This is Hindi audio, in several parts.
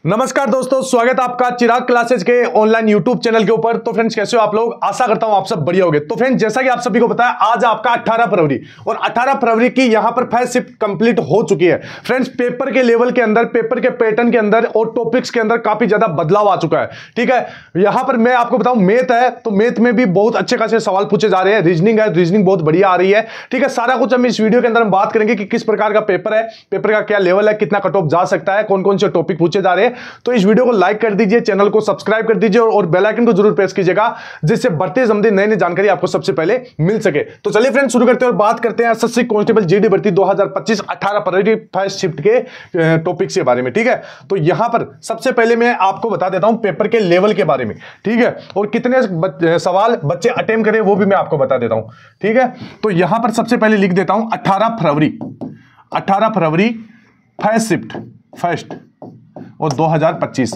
नमस्कार दोस्तों, स्वागत है आपका चिराग क्लासेज के ऑनलाइन यूट्यूब चैनल के ऊपर। तो फ्रेंड्स, कैसे हो आप लोग? आशा करता हूं आप सब बढ़िया होंगे। तो फ्रेंड्स, जैसा कि आप सभी को पता है, आज आपका 18 फरवरी और 18 फरवरी की यहां पर फर्स्ट शिफ्ट कंप्लीट हो चुकी है। फ्रेंड्स, पेपर के लेवल के अंदर, पेपर के पैटर्न के अंदर और टॉपिक्स के अंदर काफी ज्यादा बदलाव आ चुका है। ठीक है, यहां पर मैं आपको बताऊं, मैथ है तो मैथ में भी बहुत अच्छे खासे सवाल पूछे जा रहे हैं। रीजनिंग है, रीजनिंग बहुत बढ़िया आ रही है। ठीक है, सारा कुछ हम इस वीडियो के अंदर हम बात करेंगे कि किस प्रकार का पेपर है, पेपर का क्या लेवल है, कितना कट ऑफ जा सकता है, कौन कौन से टॉपिक पूछे जा रहे हैं। तो इस वीडियो को लाइक कर दीजिए, चैनल को सब्सक्राइब कर दीजिए और बेल आइकन को जरूर प्रेस कीजिएगा, जिससे बढ़ते समझे नई नई जानकारी आपको सबसे पहले मिल सके। तो चलिए फ्रेंड्स, शुरू करते हैं और बात करते हैं एसएससी कांस्टेबल जीडी भर्ती 2025 18 फरवरी फर्स्ट शिफ्ट के टॉपिक्स के बारे में। ठीक है, तो यहां पर सबसे पहले मैं आपको बता देता हूं पेपर के लेवल के बारे में। ठीक है, और कितने सवाल बच्चे अटेम्प्ट करें वो भी मैं आपको बता देता हूं। ठीक है, तो यहां पर सबसे पहले लिख देता हूं 18 फरवरी फर्स्ट शिफ्ट फर्स्ट और 2025।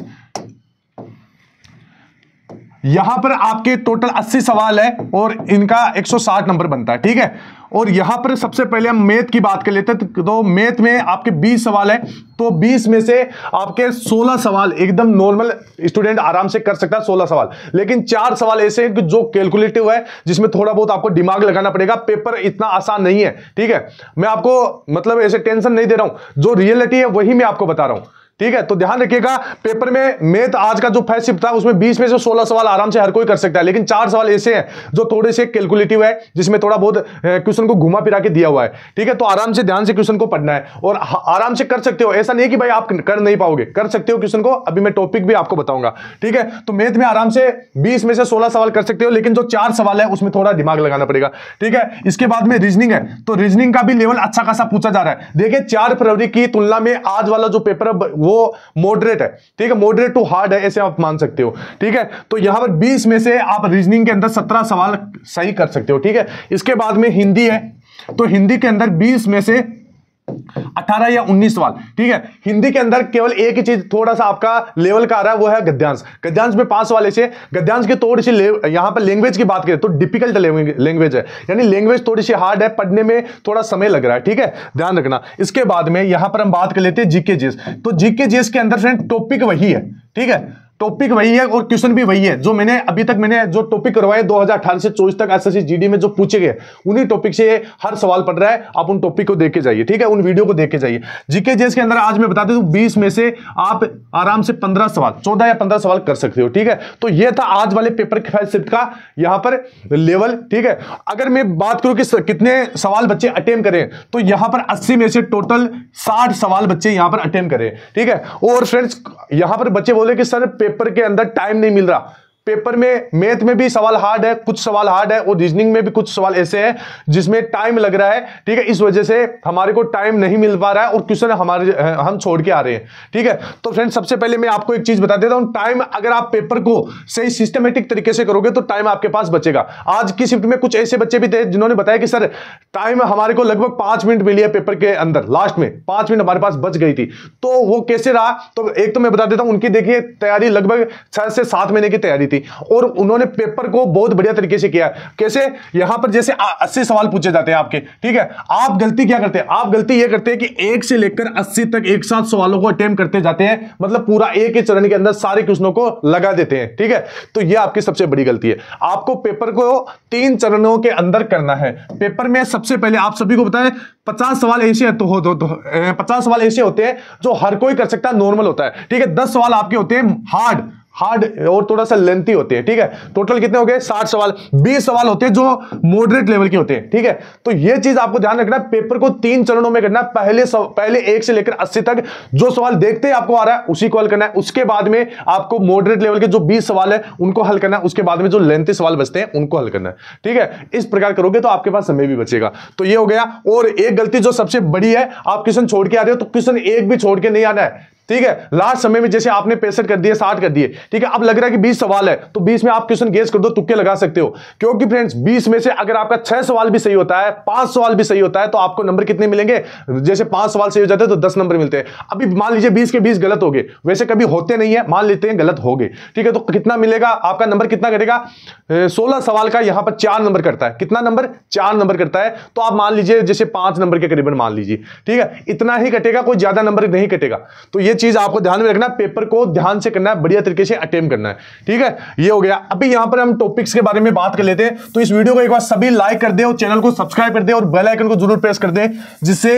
यहां पर आपके टोटल 80 सवाल है और इनका 160 नंबर बनता है। ठीक है, और यहां पर सबसे पहले हम मैथ की बात कर लेते हैं। तो मैथ में आपके 20 सवाल है, तो 20 में से आपके 16 सवाल एकदम नॉर्मल स्टूडेंट आराम से कर सकता है, 16 सवाल। लेकिन 4 सवाल ऐसे हैं जो कैलकुलेटिव है, जिसमें थोड़ा बहुत आपको दिमाग लगाना पड़ेगा। पेपर इतना आसान नहीं है। ठीक है, मैं आपको मतलब ऐसे टेंशन नहीं दे रहा हूं, जो रियलिटी है वही मैं आपको बता रहा हूं। ठीक है, तो ध्यान रखिएगा, पेपर में मैथ आज का जो फर्स्ट शिफ्ट था उसमें 20 में से 16 सवाल आराम से हर कोई कर सकता है। लेकिन 4 सवाल ऐसे हैं जो थोड़े से कैलकुलेटिव है, जिसमें थोड़ा बहुत क्वेश्चन को घुमा फिरा के दिया हुआ है। ठीक है, तो आराम से ध्यान से क्वेश्चन को पढ़ना है और आराम से कर सकते हो। ऐसा नहीं है कि भाई आप कर नहीं पाओगे, कर सकते हो क्वेश्चन को। अभी मैं टॉपिक भी आपको बताऊंगा। ठीक है, तो मैथ में आराम से 20 में से 16 सवाल कर सकते हो, लेकिन जो 4 सवाल है उसमें थोड़ा दिमाग लगाना पड़ेगा। ठीक है, इसके बाद में रीजनिंग है, तो रीजनिंग का भी लेवल अच्छा खासा पूछा जा रहा है। देखिए, 4 फरवरी की तुलना में आज वाला जो पेपर है वो मॉडरेट है। ठीक है, मॉडरेट टू हार्ड है, ऐसे आप मान सकते हो। ठीक है, तो यहां पर 20 में से आप रीजनिंग के अंदर 17 सवाल सही कर सकते हो। ठीक है, इसके बाद में हिंदी है, तो हिंदी के अंदर 20 में से 18 या 19 सवाल। ठीक है, हिंदी के अंदर केवल एक ही चीज थोड़ा सा आपका लेवल का आ रहा है, वो है गद्यांश। गद्यांश में 5 सवाल ऐसे। गद्यांश की थोड़ी सी यहां पर लैंग्वेज की बात करें तो डिफिकल्ट लैंग्वेज है, यानी लैंग्वेज थोड़ी सी हार्ड है, पढ़ने में थोड़ा समय लग रहा है। ठीक है, ध्यान रखना। इसके बाद में यहां पर हम बात कर लेते हैं जीके जीएस। तो जीके जीएस के अंदर फ्रेंड टॉपिक वही है। ठीक है, टॉपिक वही है और क्वेश्चन भी वही है जो मैंने अभी तक जो टॉपिक करवाए 2018 से 24 तक एसएससी जीडी में जो पूछे गए, उन्हीं टॉपिक से हर सवाल पढ़ रहा है। आप उन टॉपिक को देख के जाइए। ठीक है, उन वीडियो को देख के जाइए। जीके जीएस के अंदर आज मैं बता दूं 20 में से आप आराम से 15 सवाल, 14 या 15 सवाल कर सकते हो। ठीक है, तो यह था आज वाले पेपर के फर्स्ट शिफ्ट का यहां पर लेवल। ठीक है, अगर मैं बात करूं कि कितने सवाल बच्चे अटेम्प्ट करें, तो यहां पर 80 में से टोटल 60 सवाल बच्चे यहां पर अटेम्प्ट करें। ठीक है, और फ्रेंड्स, यहां पर बच्चे बोले कि सर पेपर के अंदर टाइम नहीं मिल रहा। पेपर में मैथ में भी सवाल हार्ड है, कुछ सवाल हार्ड है, और रीजनिंग में भी कुछ सवाल ऐसे हैं जिसमें टाइम लग रहा है। ठीक है, इस वजह से हमारे को टाइम नहीं मिल पा रहा है और क्वेश्चन हम छोड़ के आ रहे हैं। ठीक है, तो फ्रेंड्स, सबसे पहले मैं आपको एक चीज बता देता हूं। टाइम अगर आप पेपर को सही सिस्टमेटिक तरीके से करोगे तो टाइम आपके पास बचेगा। आज की शिफ्ट में कुछ ऐसे बच्चे भी थे जिन्होंने बताया कि सर टाइम हमारे को लगभग 5 मिनट मिली है पेपर के अंदर, लास्ट में 5 मिनट हमारे पास बच गई थी। तो वो कैसे रहा? तो एक तो मैं बता देता हूं, उनकी देखिए तैयारी लगभग 6 से 7 महीने की तैयारी थी और उन्होंने पेपर को बहुत बढ़िया तरीके से किया। कैसे? यहां पर जैसे 80 सवाल पूछे जाते हैं आपके। ठीक है, आप गलती क्या करते हैं? आप गलती यह करते हैं कि 1 से लेकर 80 तक एक साथ सवालों को अटेम्प्ट करते जाते हैं, मतलब पूरा एक ही चरण के अंदर सारे क्वेश्चनों को लगा देते हैं। ठीक है, तो यह आपकी सबसे बड़ी गलती है। आपको पेपर को 3 चरणों के अंदर करना है। पेपर में सबसे पहले आप सभी को बताएं 50 सवाल ऐसे 50 सवाल ऐसे होते हैं जो हर कोई कर सकता है, नॉर्मल होता है। ठीक है, 10 सवाल आपके होते हैं हार्ड और थोड़ा सा लेंथी होते हैं। ठीक है, टोटल कितने हो गए? 60 सवाल। 20 सवाल होते हैं जो मॉडरेट लेवल के होते हैं। ठीक है, तो यह चीज आपको ध्यान रखना है। पेपर को 3 चरणों में करना है। पहले 1 से लेकर 80 तक जो सवाल देखते ही आपको आ रहा है उसी को हल करना है। उसके बाद में आपको मॉडरेट लेवल के जो 20 सवाल है उनको हल करना है। उसके बाद में जो लेंथी सवाल बचते हैं उनको हल करना है। ठीक है, इस प्रकार करोगे तो आपके पास समय भी बचेगा। तो ये हो गया। और एक गलती जो सबसे बड़ी है, आप क्वेश्चन छोड़ के आ रहे हो, तो क्वेश्चन एक भी छोड़ के नहीं आना है। ठीक है, लास्ट समय में जैसे आपने 65 कर दिए, 60 कर दिए। ठीक है, अब लग रहा है कि 20 सवाल है, तो 20 में आप क्वेश्चन गेस कर दो, तुक्के लगा सकते हो। क्योंकि फ्रेंड्स 20 में से अगर आपका 6 सवाल भी सही होता है, 5 सवाल भी सही होता है, तो आपको नंबर कितने मिलेंगे? जैसे 5 सवाल सही हो जाते हैं तो 10 नंबर मिलते हैं। अभी मान लीजिए 20 के 20 गलत हो गए, वैसे कभी होते नहीं है, मान लेते हैं गलत हो गए। ठीक है, तो कितना मिलेगा आपका नंबर? कितना कटेगा? 16 सवाल का यहां पर 4 नंबर करता है। कितना नंबर? 4 नंबर करता है। तो आप मान लीजिए जैसे 5 नंबर के करीबन मान लीजिए। ठीक है, इतना ही कटेगा, कोई ज्यादा नंबर नहीं कटेगा। तो ये चीज आपको ध्यान में रखना, पेपर को ध्यान से करना है, बढ़िया तरीके से अटेम्प्ट करना है, ठीक है। ये हो गया। अभी यहां पर हम टॉपिक्स के बारे में बात कर लेते हैं। तो इस वीडियो को एक बार सभी लाइक कर दे और चैनल को सब्सक्राइब कर दे और बेल आइकन को जरूर प्रेस कर दे, जिससे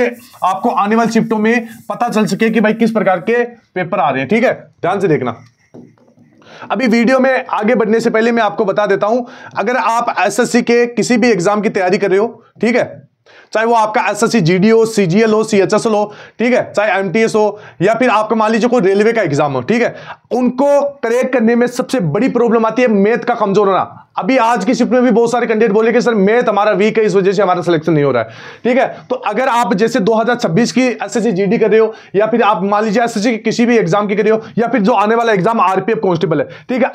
आपको आने वाली शिफ्टों में पता चल सके कि भाई किस प्रकार के पेपर आ रहे हैं, ठीक है। ध्यान से देखना। अभी वीडियो में आगे बढ़ने से पहले मैं आपको बता देता हूं, अगर आप एसएससी के किसी भी एग्जाम की तैयारी कर रहे हो, ठीक है, चाहे वो आपका एसएससी जीडी हो, सीजीएल हो, सीएचएसएल हो, ठीक है, चाहे एमटीएस हो, या फिर आपका मान लीजिए कोई रेलवे का एग्जाम हो, ठीक है, उनको क्रैक करने में सबसे बड़ी प्रॉब्लम आती है मैथ का कमजोर होना। अभी आज की शिफ्ट में भी बहुत सारे कैंडिडेट बोले कि सर मैथ हमारा वीक है, इस वजह से हमारा सिलेक्शन नहीं हो रहा है, ठीक है। तो अगर आप जैसे 2026 की एसएससी जीडी कर रहे हो, या फिर आप मान लीजिए एसएससी की किसी भी एग्जाम की कर रहे हो, या फिर जो आने वाला एग्जाम आरपीएफ कांस्टेबल है, ठीक है,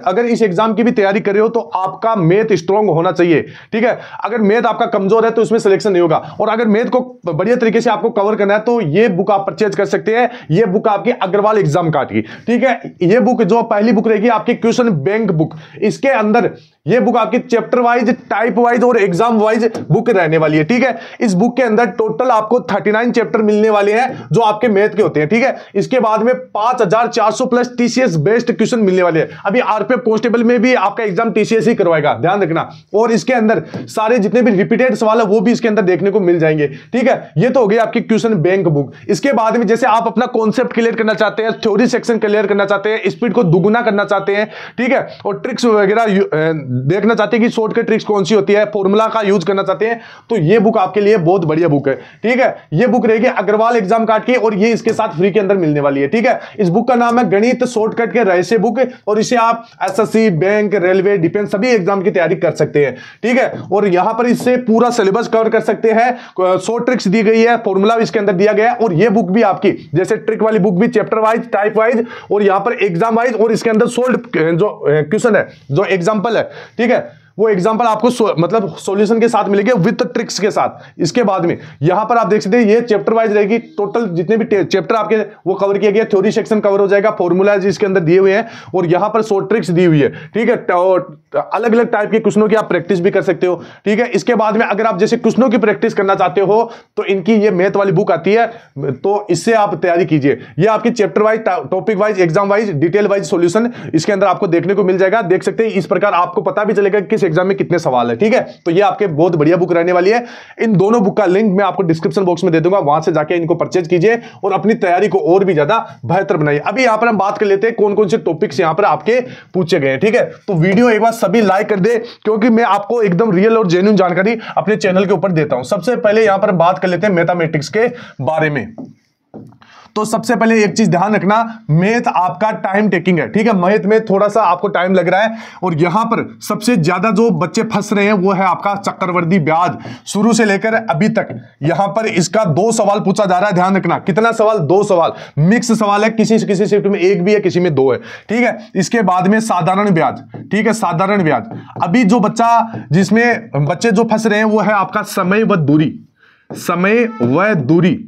अगर इस एग्जाम की भी तैयारी कर रहे हो तो आपका मैथ स्ट्रांग होना चाहिए, ठीक है। अगर मैथ आपका कमजोर है तो इसमें सिलेक्शन नहीं होगा। और अगर मैथ को बढ़िया तरीके से आपको कवर करना है तो ये बुक आप परचेज कर सकते हैं। ये बुक आपकी अग्रवाल एग्जाम कार्ड की, ठीक है। ये बुक जो पहली बुक रहेगी आपकी क्वेश्चन बैंक बुक, इसके अंदर ये बुक आपकी चैप्टर वाइज, टाइप वाइज और एग्जाम वाइज बुक रहने वाली है, ठीक है। इस बुक के अंदर टोटल आपको 39 चैप्टर मिलने वाले हैं जो आपके मैथ के होते हैं, ठीक है। इसके बाद में 5400 प्लस टीसीएस बेस्ड क्वेश्चन मिलने वाले हैं। अभी आरपीएफ कांस्टेबल में भी आपका एग्जाम टीसीएस ही करवाएगा, ध्यान रखना। और इसके अंदर सारे जितने भी रिपीटेड सवाल है वो भी इसके अंदर देखने को मिल जाएंगे, ठीक है। ये तो हो गई आपकी क्वेश्चन बैंक बुक। इसके बाद में जैसे आप अपना कॉन्सेप्ट क्लियर करना चाहते हैं, थ्योरी सेक्शन क्लियर करना चाहते हैं, स्पीड को दुगुना करना चाहते हैं, ठीक है, और ट्रिक्स वगैरह देखना चाहते हैं कि शॉर्टकट ट्रिक्स कौन सी होती है, फॉर्मूला का यूज करना चाहते हैं, तो ये बुक आपके लिए बहुत बढ़िया बुक है, ठीक है। ये बुक रहेगी अग्रवाल एग्जाम कार्ड की और ये इसके साथ फ्री के अंदर मिलने वाली है, ठीक है। इस बुक का नाम है गणित शॉर्टकट के रहस्य बुक, और इसे आप एसएससी, बैंक, रेलवे, डिफेंस सभी एग्जाम की तैयारी कर सकते हैं, ठीक है। और यहां पर इससे पूरा सिलेबस कवर कर सकते हैं। शॉर्ट ट्रिक्स दी गई है, फॉर्मूला इसके अंदर दिया गया है। और ये बुक भी आपकी जैसे ट्रिक वाली बुक भी चैप्टर वाइज, टाइप वाइज और यहां पर एग्जाम वाइज, और इसके अंदर सोल्व जो क्वेश्चन है, जो एग्जांपल है, ठीक है, वो एग्जांपल आपको मतलब सॉल्यूशन के साथ मिलेंगे विद ट्रिक्स के साथ। इसके बाद में यहां पर आप देख सकते हैं ये चैप्टर वाइज रहेगी, टोटल जितने भी चैप्टर आपके वो कवर किया गया, थ्योरी सेक्शन कवर हो जाएगा, फॉर्मूलाज इसके अंदर दिए हुए हैं और यहां पर शॉर्ट ट्रिक्स दी हुई है, ठीक है। अलग अलग टाइप के क्वेश्चनों की आप प्रैक्टिस भी कर सकते हो, ठीक है। इसके बाद में अगर आप जैसे क्वेश्चनों की प्रैक्टिस करना चाहते हो तो इनकी ये मैथ वाली बुक आती है, तो इससे आप तैयारी कीजिए। ये आपकी chapter wise, topic wise, exam wise, detail wise solution इसके अंदर आपको देखने को मिल जाएगा। देख सकते हैं, इस प्रकार आपको पता भी चलेगा किस एग्जाम में कितने सवाल है, ठीक है। तो ये आपके बहुत बढ़िया बुक रहने वाली है। इन दोनों बुक का लिंक मैं आपको डिस्क्रिप्शन बॉक्स में दे दूंगा, वहां से जाके इनको परचेज कीजिए और अपनी तैयारी को और भी ज्यादा बेहतर बनाइए। अभी यहां पर हम बात कर लेते हैं कौन कौन से टॉपिक्स यहां पर आपके पूछे गए हैं, ठीक है। तो वीडियो एक बार सभी लाइक कर दे, क्योंकि मैं आपको एकदम रियल और जेन्युइन जानकारी अपने चैनल के ऊपर देता हूं। सबसे पहले यहां पर बात कर लेते हैं मैथमेटिक्स के बारे में। तो सबसे पहले एक चीज ध्यान रखना, मैथ आपका टाइम टेकिंग है, ठीक है। मैथ में थोड़ा सा आपको टाइम लग रहा है और यहां पर सबसे ज्यादा जो बच्चे फंस रहे हैं वो है आपका चक्रवृद्धि ब्याज। शुरू से लेकर अभी तक यहां पर इसका 2 सवाल पूछा जा रहा है, ध्यान रखना। कितना सवाल? 2 सवाल। मिक्स सवाल है, किसी शिफ्ट में 1 भी है, किसी में 2 है, ठीक है। इसके बाद में साधारण ब्याज, ठीक है, साधारण ब्याज। अभी जो जिसमें बच्चे जो फंस रहे हैं वो है आपका समय व दूरी, समय व दूरी,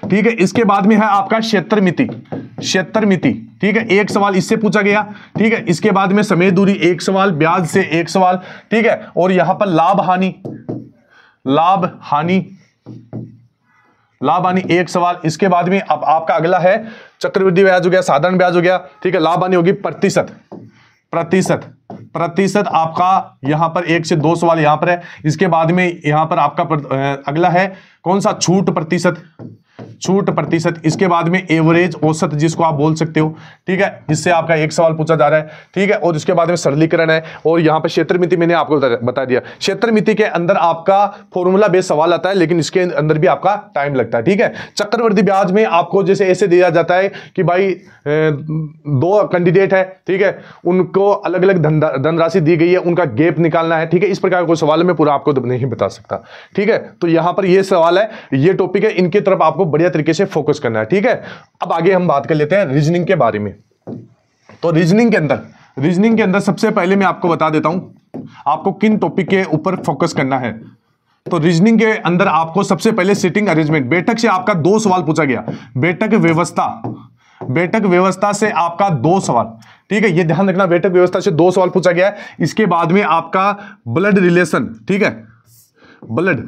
ठीक है। इसके बाद में है आपका क्षेत्र मिति, क्षेत्र मिति, ठीक है, 1 सवाल इससे पूछा गया, ठीक है। इसके बाद में समय दूरी 1 सवाल, ब्याज से 1 सवाल, ठीक है। और यहां पर लाभ हानि, लाभ हानि, लाभ हानि 1 सवाल। इसके बाद में अब आपका अगला है चक्रवृद्धि ब्याज हो गया, साधारण ब्याज हो गया, ठीक है। लाभ हानि होगी प्रतिशत, प्रतिशत, प्रतिशत आपका यहां पर 1 से 2 सवाल यहां पर है। इसके बाद में यहां पर आपका अगला है कौन सा? छूट प्रतिशत, छूट प्रतिशत। इसके बाद में एवरेज, औसत जिसको आप बोल सकते हो, ठीक है, इससे आपका 1 सवाल पूछा जा रहा है, ठीक है। और इसके बाद में सरलीकरण है और यहां पर क्षेत्र मिति मैंने आपको बता दिया। क्षेत्र मिति के अंदर आपका फॉर्मूला बेस्ड सवाल आता है, लेकिन इसके अंदर भी आपका टाइम लगता है, ठीक है। चक्रवृद्धि ब्याज में आपको जैसे ऐसे दिया जाता है कि भाई 2 कैंडिडेट है, ठीक है, उनको अलग अलग धनराशि दी गई है, उनका गैप निकालना है, ठीक है। इस प्रकार कोई सवाल मैं पूरा आपको नहीं बता सकता, ठीक है। तो यहां पर ये सवाल है, ये टॉपिक है, इनकी तरफ आपको बढ़िया तरीके से फोकस करना है, ठीक है। अब आगे हम बात कर लेते हैं रीजनिंग के बारे में। तो रीजनिंग के अंदर सबसे पहले मैं आपको बता देता हूं आपको किन टॉपिक के ऊपर फोकस करना है। तो रीजनिंग के अंदर आपको सबसे पहले सिटिंग अरेंजमेंट, बैठक से आपका 2 सवाल पूछा गया, बैठक व्यवस्था, बैठक व्यवस्था से आपका 2 सवाल, ठीक है, ये ध्यान रखना, बैठक व्यवस्था से 2 सवाल पूछा गया है। इसके बाद में आपका ब्लड रिलेशन, ठीक है, ब्लड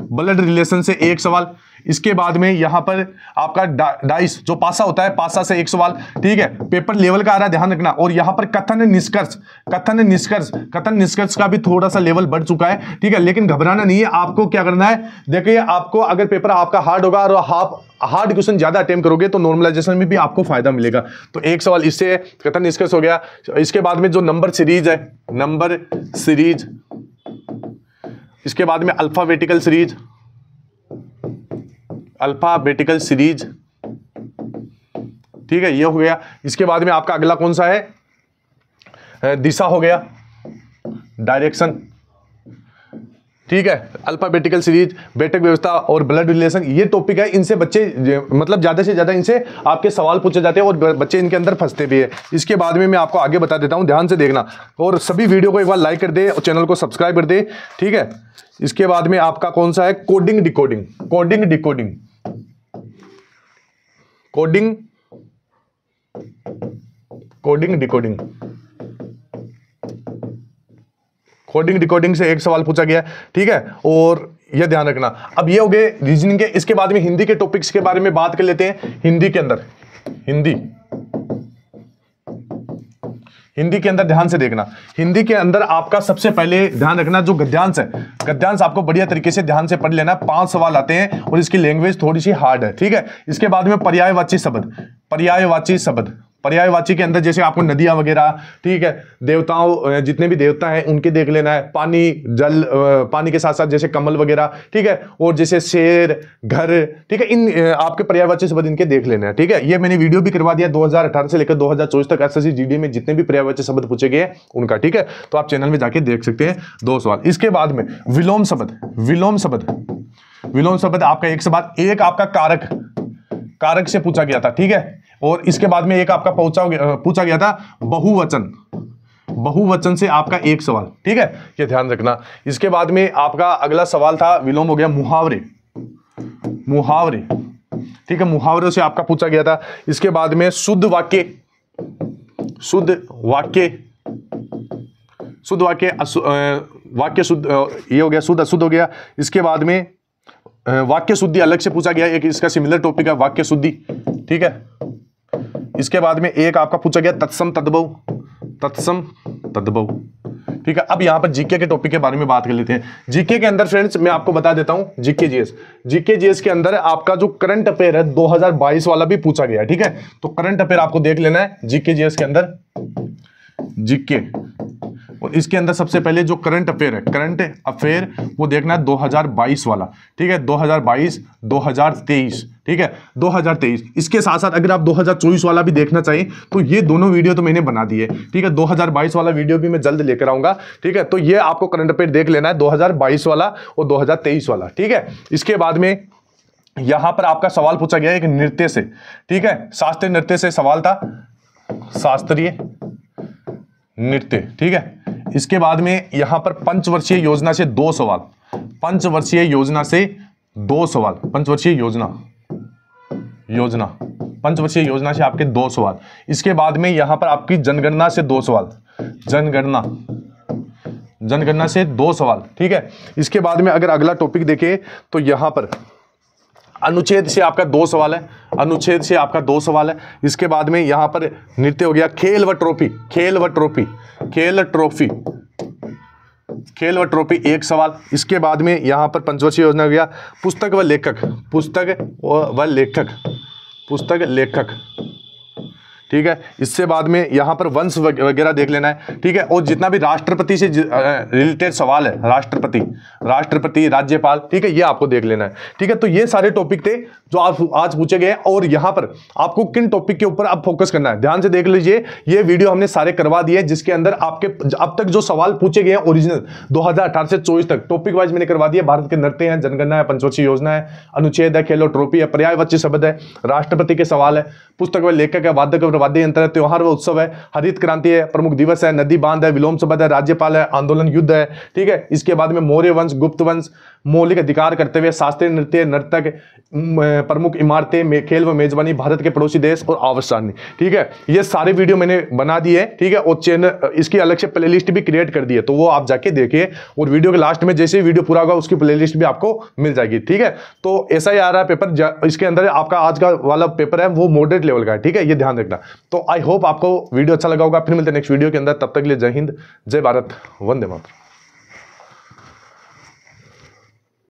ब्लड रिलेशन से एक सवाल। इसके बाद में यहां पर आपका डाइस जो पासा होता है, पासा से एक सवाल, ठीक है। पेपर लेवल का आ रहा है, ध्यान रखना। और यहां पर कथन निष्कर्ष, कथन निष्कर्ष का भी थोड़ा सा लेवल बढ़ चुका है, ठीक है। लेकिन घबराना नहीं है, आपको क्या करना है, देखिए आपको अगर पेपर आपका हार्ड होगा और हार्ड क्वेश्चन ज्यादा अटेम्प्ट करोगे तो नॉर्मलाइजेशन में भी आपको फायदा मिलेगा। तो एक सवाल इससे कथन निष्कर्ष हो गया। इसके बाद में जो नंबर सीरीज है, नंबर सीरीज, इसके बाद में अल्फाबेटिकल सीरीज, अल्फाबेटिकल सीरीज, ठीक है, ये हो गया। इसके बाद में आपका अगला कौन सा है, दिशा हो गया, डायरेक्शन, ठीक है। अल्फाबेटिकल सीरीज, बैठक व्यवस्था और ब्लड रिलेशन, ये टॉपिक है। इनसे बच्चे मतलब ज्यादा से ज्यादा इनसे आपके सवाल पूछे जाते हैं और बच्चे इनके अंदर फंसते भी है। इसके बाद में मैं आपको आगे बता देता हूं, ध्यान से देखना। और सभी वीडियो को एक बार लाइक कर दे और चैनल को सब्सक्राइब कर दे, ठीक है। इसके बाद में आपका कौन सा है, coding decoding, coding decoding, coding coding decoding, coding decoding से एक सवाल पूछा गया, ठीक है। और यह ध्यान रखना। अब ये हो गए रीजनिंग के। इसके बाद में हिंदी के टॉपिक्स के बारे में बात कर लेते हैं। हिंदी के अंदर, हिंदी के अंदर ध्यान से देखना। हिंदी के अंदर आपका सबसे पहले ध्यान रखना जो गद्यांश है, गद्यांश आपको बढ़िया तरीके से ध्यान से पढ़ लेना। 5 सवाल आते हैं और इसकी लैंग्वेज थोड़ी सी हार्ड है, ठीक है। इसके बाद में पर्यायवाची शब्द, पर्यायवाची शब्द, पर्यायवाची के अंदर जैसे आपको नदियां वगैरह, ठीक है, देवताओं, जितने भी देवता हैं उनके देख लेना है। पानी, जल, पानी के साथ साथ जैसे कमल वगैरह, ठीक है। और जैसे शेर, घर, ठीक है, इन आपके पर्यायवाची शब्द इनके देख लेना है, ठीक है। ये मैंने वीडियो भी करवा दिया 2018 से लेकर 2024 तक एसएससी जीडी में जितने भी पर्यायवाची शब्द पूछे गए उनका, ठीक है। तो आप चैनल में जाके देख सकते हैं 2 सवाल। इसके बाद में विलोम शब्द, विलोम शब्द, विलोम शब्द आपका एक सवाल, एक आपका कारक, कारक से पूछा गया था, ठीक है। और इसके बाद में एक आपका पूछा गया था बहुवचन, बहुवचन से आपका एक सवाल, ठीक है, ये ध्यान रखना। इसके बाद में आपका अगला सवाल था, विलोम हो गया, मुहावरे, मुहावरे, ठीक है, मुहावरों से आपका पूछा गया था। इसके बाद में शुद्ध वाक्य, शुद्ध वाक्य, शुद्ध वाक्य, वाक्य शुद्ध, ये हो गया, शुद्ध अशुद्ध हो गया। इसके बाद में वाक्य शुद्धि अलग से पूछा गया, एक इसका सिमिलर टॉपिक है वाक्य शुद्धि, ठीक है। इसके बाद में एक आपका पूछा गया तत्सम तद्भव, तत्सम तद्भव, ठीक है। अब यहां पर जीके के टॉपिक के बारे में बात कर लेते हैं। जीके के अंदर फ्रेंड्स मैं आपको बता देता हूं, जीके जीएस, जीके जीएस के अंदर आपका जो करंट अफेयर है 2022 वाला भी पूछा गया, ठीक है। तो करंट अफेयर आपको देख लेना है जीके जीएस के अंदर, जीके। और इसके अंदर सबसे पहले जो करंट अफेयर है, करंट अफेयर वो देखना है 2022 वाला, ठीक है। 2022, 2023, ठीक है, 2023। इसके साथ साथ अगर आप 2024 वाला भी देखना चाहिए तो ये दोनों वीडियो तो मैंने बना दिए, ठीक है। 2022 वाला वीडियो भी मैं जल्द लेकर आऊंगा, ठीक है। तो ये आपको करंट अफेयर देख लेना है 2022 वाला और 2023 वाला, ठीक है। इसके बाद में यहां पर आपका सवाल पूछा गया एक नृत्य से, ठीक है, शास्त्रीय नृत्य से सवाल था, शास्त्रीय नृत्य, ठीक है। इसके बाद में यहां पर पंचवर्षीय योजना से 2 सवाल, पंचवर्षीय योजना से 2 सवाल, पंचवर्षीय योजना, योजना, पंचवर्षीय योजना से आपके 2 सवाल। इसके बाद में यहां पर आपकी जनगणना से 2 सवाल, जनगणना, जनगणना से 2 सवाल, ठीक है। इसके बाद में अगर अगला टॉपिक देखें तो यहां पर अनुच्छेद से आपका 2 सवाल है, अनुच्छेद से आपका 2 सवाल है। इसके बाद में यहां पर नृत्य हो गया, खेल व ट्रॉफी, खेल व ट्रॉफी, खेल ट्रॉफी, खेल व ट्रॉफी 1 सवाल। इसके बाद में यहां पर पंचवर्षीय योजना हो गया, पुस्तक व लेखक, पुस्तक व लेखक, पुस्तक लेखक, ठीक है। इससे बाद में यहां पर वंश वगैरह देख लेना है, ठीक है। और जितना भी राष्ट्रपति से रिलेटेड सवाल है, राष्ट्रपति, राष्ट्रपति, राज्यपाल, ठीक है, ये आपको देख लेना है, ठीक है। तो ये सारे टॉपिक थे जो आप आज पूछे गए। और यहां पर आपको किन टॉपिक के ऊपर अब फोकस करना है ध्यान से देख लीजिए। ये वीडियो हमने सारे करवा दिए जिसके अंदर आपके अब तक जो सवाल पूछे गए हैं ओरिजिनल 2018 से 24 तक टॉपिक वाइज मैंने करवा दिया। भारत के नृत्य है, जनगणना है, पंचवर्षीय योजना है, अनुच्छेद है, खेल और ट्रॉफी है, पर्यायवाची शब्द है, राष्ट्रपति के सवाल है, पुस्तक व लेखक है, वाद्य यंत्र है, त्योहार व उत्सव है, हरित क्रांति है, प्रमुख दिवस है, नदी बांध है, विलोम शब्द है, राज्यपाल है, आंदोलन युद्ध है, ठीक है। इसके बाद में मौर्य वंश, गुप्त वंश, मौलिक अधिकार करते हुए शास्त्रीय नृत्य, नर्तक, प्रमुख इमारतें, खेल व मेजबानी, भारत के पड़ोसी देश और आवासनी। ठीक है, ये सारे वीडियो मैंने बना दिए। ठीक है, और चैनल इसकी अलग से प्लेलिस्ट भी क्रिएट कर दी है, तो वो आप जाके देखिए। और वीडियो के लास्ट में जैसे ही वीडियो पूरा होगा उसकी प्लेलिस्ट भी आपको मिल जाएगी। ठीक है, तो ऐसा ही आ रहा है पेपर। इसके अंदर आपका आज का वाला पेपर है वो मॉडरेट लेवल का है। ठीक है, ये ध्यान रखना। तो आई होप आपको वीडियो अच्छा लगा होगा। फिर मिलते हैं नेक्स्ट वीडियो के अंदर। तब तक के लिए जय हिंद, जय भारत, वंदे मातरम।